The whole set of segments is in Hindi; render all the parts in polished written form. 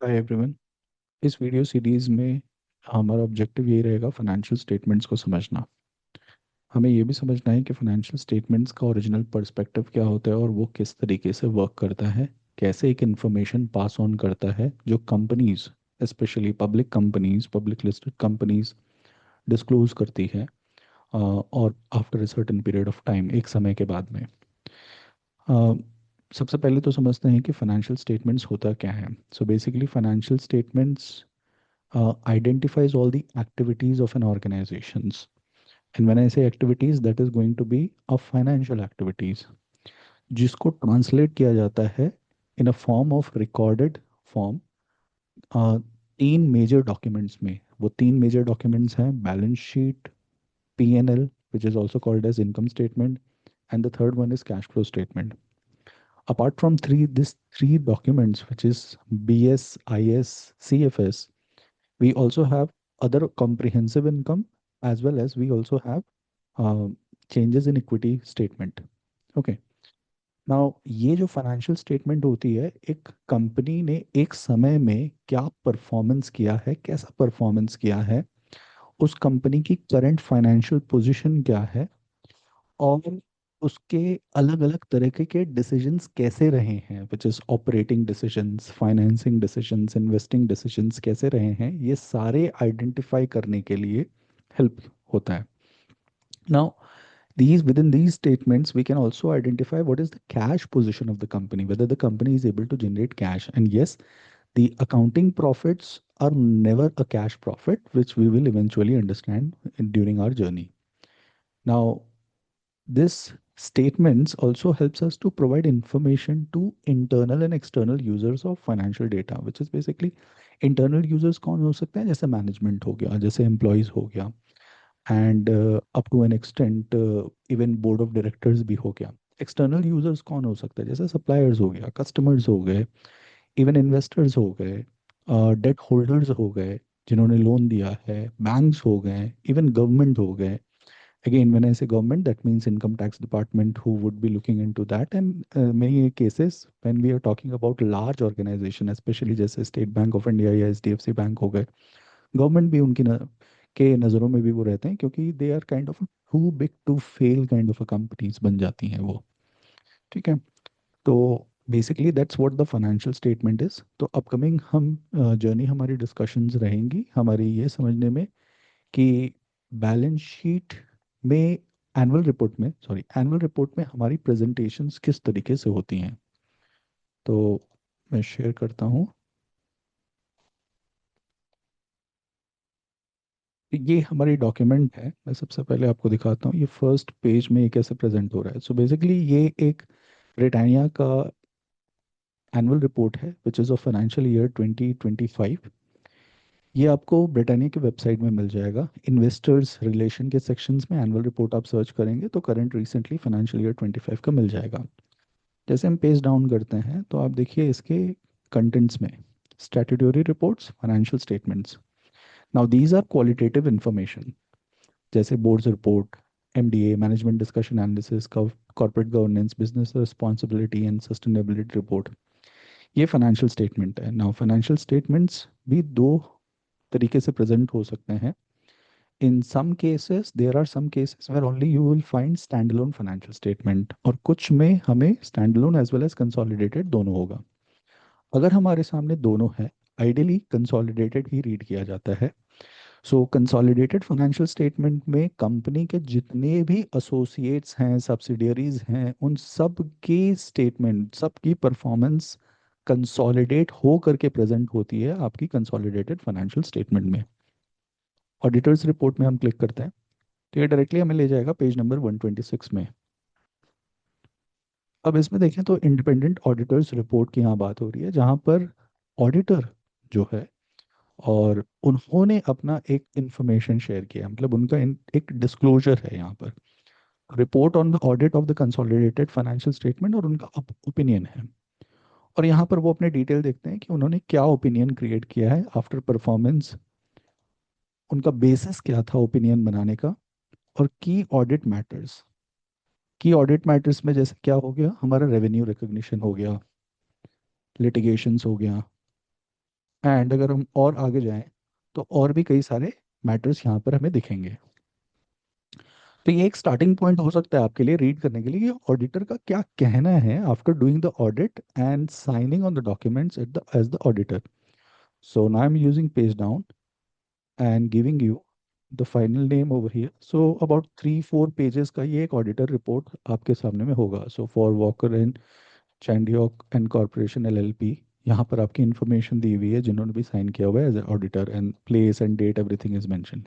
Hi everyone. इस वीडियो सीरीज में हमारा ऑब्जेक्टिव यही रहेगा फाइनेंशियल स्टेटमेंट्स को समझना। हमें ये भी समझना है कि फाइनेंशियल स्टेटमेंट्स का ओरिजिनल पर्सपेक्टिव क्या होता है और वो किस तरीके से वर्क करता है, कैसे एक इंफॉर्मेशन पास ऑन करता है जो companies, specially public companies, public listed companies disclose करती है और after a certain period of time, एक समय के बाद में। अ, सबसे पहले तो समझते हैं कि फाइनेंशियल स्टेटमेंट्स होता क्या है। So basically financial statements identifies all the activities of an organizations, and when I say activities, that is going to be a financial activities, जिसको ट्रांसलेट किया जाता है in a form of recorded form तीन मेजर डॉक्यूमेंट्स में। वो तीन मेजर डॉक्यूमेंट्स हैं balance sheet, P&L, which is also called as income statement, and the third one is cash flow statement. Apart from these three documents, which is BS, IS, CFS, we also have other comprehensive income, as well as we also have uh, changes in equity statement. Okay. Now ये जो फाइनेंशियल स्टेटमेंट होती है, एक कंपनी ने एक समय में क्या परफॉर्मेंस किया है, कैसा परफॉर्मेंस किया है, उस कंपनी की करंट फाइनेंशियल पोजीशन क्या है, और उसके अलग अलग तरीके के डिसीजंस कैसे रहे हैं, which is operating decisions, financing decisions, investing decisions कैसे रहे हैं, ये सारे आइडेंटिफाई करने के लिए हेल्प होता है। Now these within these statements we can also identify what is the cash position of the company, whether the company is able to generate cash. And yes, the accounting profits are never a cash profit, which we will eventually understand during our journey. Now this statements also helps us to provide information to internal and external users of financial data, which is basically internal users कौन हो सकते हैं, जैसे मैनेजमेंट हो गया, जैसे एम्प्लॉयज हो गया, and up to an extent even board of directors भी हो गया। एक्सटर्नल यूजर्स कौन हो सकता है, जैसे सप्लायर्स हो गया, कस्टमर्स हो गए, इवन इन्वेस्टर्स हो गए, डेट होल्डर्स हो गए जिन्होंने लोन दिया है, बैंक्स हो गए, इवन गवर्नमेंट हो गए। Again, when I say government, that means income tax department who would be looking into that. And many cases, when we are talking about large organization, especially जैसे स्टेट बैंक ऑफ इंडिया या HDFC बैंक हो गए, गवर्नमेंट भी उनकी के नज़रों में भी वो रहते हैं, क्योंकि they are kind of too big to fail kind of companies बन जाती हैं वो। ठीक है। तो basically that's what the financial statement is. तो अपकमिंग हम जर्नी, हमारी डिस्कशंस रहेंगी हमारी ये समझने में कि बैलेंस शीट में, एनुअल रिपोर्ट में हमारी प्रेजेंटेशंस किस तरीके से होती हैं। तो मैं शेयर करता हूँ। ये हमारी डॉक्यूमेंट है, मैं सबसे पहले आपको दिखाता हूँ ये फर्स्ट पेज में ये कैसे प्रेजेंट हो रहा है। सो बेसिकली ये एक ब्रिटानिया का एनुअल रिपोर्ट है, which is of financial year 2025। ये आपको ब्रिटानिया की वेबसाइट में मिल जाएगा। इन्वेस्टर्स रिलेशन के सेक्शंस में एनुअल रिपोर्ट आप सर्च करेंगे तो करंट रिसेंटली फाइनेंशियल ईयर 25 का मिल जाएगा। जैसे हम पेज डाउन करते हैं तो आप देखिए इसके कंटेंट्स में statutory reports, financial statements. Now these are qualitative information, जैसे board's report, MDA, management discussion analysis, corporate governance, business responsibility and sustainability report, ये फाइनेंशियल स्टेटमेंट है। नाउ फाइनेंशियल स्टेटमेंट्स भी दो तरीके से प्रेजेंट हो सकते हैं। In some cases, there are some cases where only you will find standalone financial statement, और कुछ में हमें standalone as well as consolidated दोनों होगा। अगर हमारे सामने दोनों है, आइडियली कंसोलिडेटेड ही रीड किया जाता है। सो कंसोलिडेटेड फाइनेंशियल स्टेटमेंट में कंपनी के जितने भी एसोसिएट्स हैं, सब्सिडियरीज हैं, उन सब की स्टेटमेंट, सबकी परफॉर्मेंस कंसोलिडेट हो करके प्रेजेंट होती है आपकी कंसोलिडेटेड फाइनेंशियल स्टेटमेंट में। ऑडिटर्स रिपोर्ट में हम क्लिक करते हैं तो ये डायरेक्टली हमें ले जाएगा पेज नंबर 126 में। अब इसमें देखें तो इंडिपेंडेंट ऑडिटर्स रिपोर्ट की यहाँ बात हो रही है, जहाँ पर ऑडिटर जो है, और उन्होंने अपना एक इंफॉर्मेशन शेयर किया, मतलब उनका एक डिस्क्लोजर है यहाँ पर, report on the audit of the consolidated financial statement, और उनका ओपिनियन है। और यहाँ पर वो अपने डिटेल देखते हैं कि उन्होंने क्या ओपिनियन क्रिएट किया है आफ्टर परफॉर्मेंस, उनका बेसिस क्या था ओपिनियन बनाने का, और की ऑडिट मैटर्स में जैसे क्या हो गया, हमारा रेवेन्यू रिकग्निशन हो गया, लिटिगेशंस हो गया, एंड अगर हम और आगे जाएं तो और भी कई सारे मैटर्स यहाँ पर हमें दिखेंगे। तो ये एक स्टार्टिंग पॉइंट हो सकता है आपके लिए रीड करने के लिए कि ऑडिटर का क्या कहना है after doing the audit and signing on the documents at the as the auditor. So now I am using page down and giving you the final name over here. So about 3-4 pages का ये एक ऑडिटर रिपोर्ट आपके सामने में होगा. So for Walker and Chandiok and Corporation LLP, यहाँ पर आपकी इंफॉर्मेशन दी हुई है जिन्होंने भी साइन किया हुआ है as auditor, and place and date everything is mention.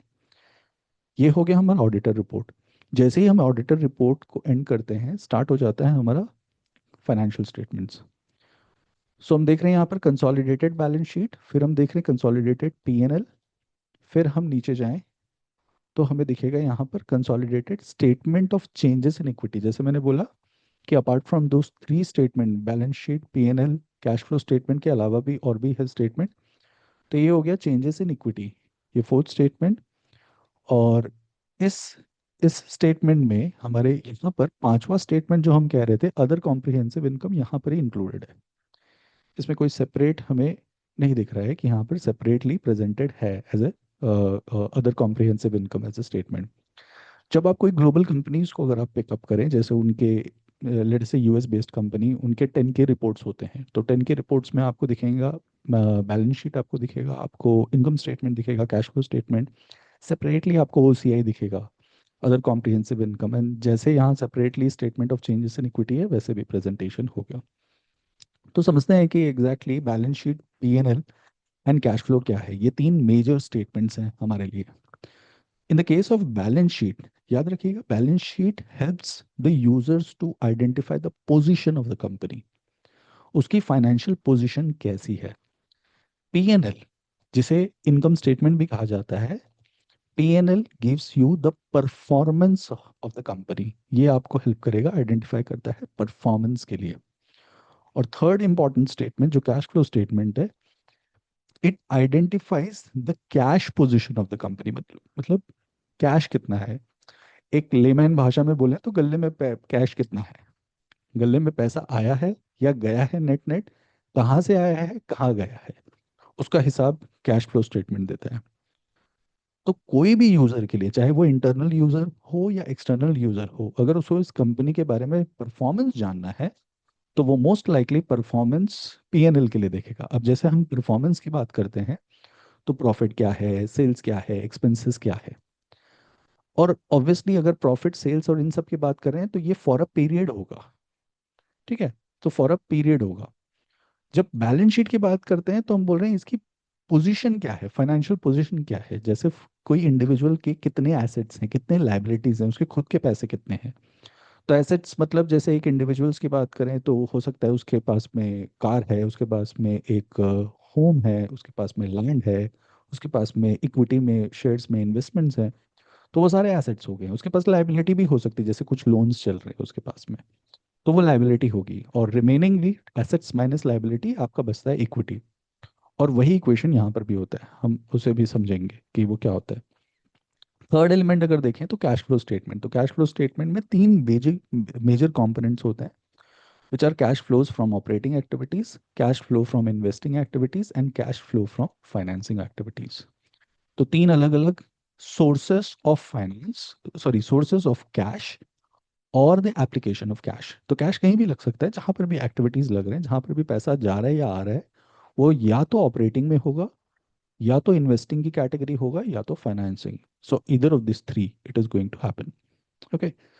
ये हो गया हमारा ऑडिटर रिपोर्ट। जैसे ही हम ऑडिटर रिपोर्ट को एंड करते हैं, स्टार्ट हो जाता है हमारा फाइनेंशियल स्टेटमेंट्स। सो हम देख रहे हैं यहाँ पर कंसोलिडेटेड बैलेंस शीट, फिर हम देख रहे हैं कंसोलिडेटेड P&L, फिर हम नीचे जाएं तो हमें दिखेगा यहाँ पर consolidated statement of changes in equity. जैसे मैंने बोला कि apart from those 3 statement, balance sheet, P&L, cash flow statement के अलावा भी और भी है स्टेटमेंट। तो ये हो गया चेंजेस इन इक्विटी, ये फोर्थ स्टेटमेंट। और इस इस स्टेटमेंट में हमारे यहाँ पर पांचवा स्टेटमेंट जो हम कह रहे थे, अदर कॉम्प्रिहेंसिव इनकम, यहाँ पर ही इंक्लूडेड है। इसमें कोई सेपरेट हमें नहीं दिख रहा है कि यहाँ पर सेपरेटली प्रेजेंटेड है as a other comprehensive income as a statement. जब आप कोई ग्लोबल कंपनीज को अगर आप पिकअप करें, जैसे उनके लेट से यूएस बेस्ड कंपनी, उनके 10K रिपोर्ट्स होते हैं, तो 10K रिपोर्ट्स में आपको दिखेगा बैलेंस शीट, आपको दिखेगा, आपको इनकम स्टेटमेंट दिखेगा, कैश फ्लो स्टेटमेंट, सेपरेटली आपको OCI दिखेगा, अदर कॉम्प्रिहेंसिव इनकम। एंड जैसे यहाँ separately statement of changes in equity है, वैसे भी प्रेजेंटेशन हो गया। तो समझते हैं कि exactly balance sheet, P&L and cash flow क्या है। ये तीन मेजर स्टेटमेंट्स हैं हमारे लिए। In the case of balance sheet, याद रखिएगा, balance sheet helps the users to identify the position of the company, उसकी फाइनेंशियल पोजीशन कैसी है। P&L, जिसे इनकम स्टेटमेंट भी कहा जाता है, P&L gives you the performance of the company, ये आपको हेल्प करेगा, आइडेंटिफाई करता है परफॉर्मेंस के लिए। और थर्ड इंपॉर्टेंट स्टेटमेंट जो कैश फ्लो स्टेटमेंट है, it identifies the cash position of the company, मतलब कैश कितना है। एक लेमैन भाषा में बोले तो गले में कैश कितना है, गले में पैसा आया है या गया है, नेट नेट कहाँ से आया है, कहाँ गया है, उसका हिसाब कैश फ्लो स्टेटमेंट देता है। तो कोई भी यूजर के लिए, चाहे वो इंटरनल यूजर हो या एक्सटर्नल यूजर हो, अगर उसको इस कंपनी के बारे में परफॉर्मेंस जानना है, तो वो मोस्ट लाइकली परफॉर्मेंस P&L के लिए देखेगा। अब जैसे हम परफॉर्मेंस की बात करते हैं, तो प्रॉफिट क्या है, सेल्स क्या है, एक्सपेंसेस क्या है। और ऑब्वियसली अगर प्रॉफिट, सेल्स और इन सब की बात कर रहे हैं, तो ये फॉर अ पीरियड होगा, ठीक है। तो फॉर अ पीरियड होगा। जब बैलेंस शीट की बात करते हैं, तो हम बोल रहे हैं इसकी पोजीशन क्या है, फाइनेंशियल पोजीशन क्या है। जैसे कोई इंडिविजुअल के कितने एसेट्स हैं, कितने लाइबिलिटीज हैं, उसके खुद के पैसे कितने हैं। तो एसेट्स मतलब जैसे एक इंडिविजुअल्स की बात करें, तो हो सकता है उसके पास में कार है, उसके पास में एक होम है, उसके पास में लैंड है, उसके पास में इक्विटी में, शेयर्स में इन्वेस्टमेंट्स हैं। तो वो सारे एसेट्स हो गए। उसके पास लाइबिलिटी भी हो सकती है, जैसे कुछ लोन्स चल रहे हैं उसके पास में, तो वो लाइबिलिटी होगी। और रिमेनिंगली एसेट्स माइनस लाइबिलिटी आपका बचता है इक्विटी। और वही इक्वेशन यहाँ पर भी होता है, हम उसे भी समझेंगे कि वो क्या होता है। थर्ड एलिमेंट अगर देखें तो कैश फ्लो स्टेटमेंट। तो कैश फ्लो स्टेटमेंट में तीन मेजर मेजर कंपोनेंट्स होते हैं, which are cash flows from operating activities, cash flow from investing activities and cash flow from financing activities। तो तीन अलग अलग sources of finance, sorry sources of cash और द एप्लीकेशन ऑफ कैश। तो कैश कहीं भी लग सकता है, जहां पर भी एक्टिविटीज लग रहे हैं, जहां पर भी पैसा जा रहा है या आ रहा है, वो या तो ऑपरेटिंग में होगा, या तो इन्वेस्टिंग की कैटेगरी होगा, या तो फाइनेंसिंग। सो इधर of this three it is going to happen. Okay.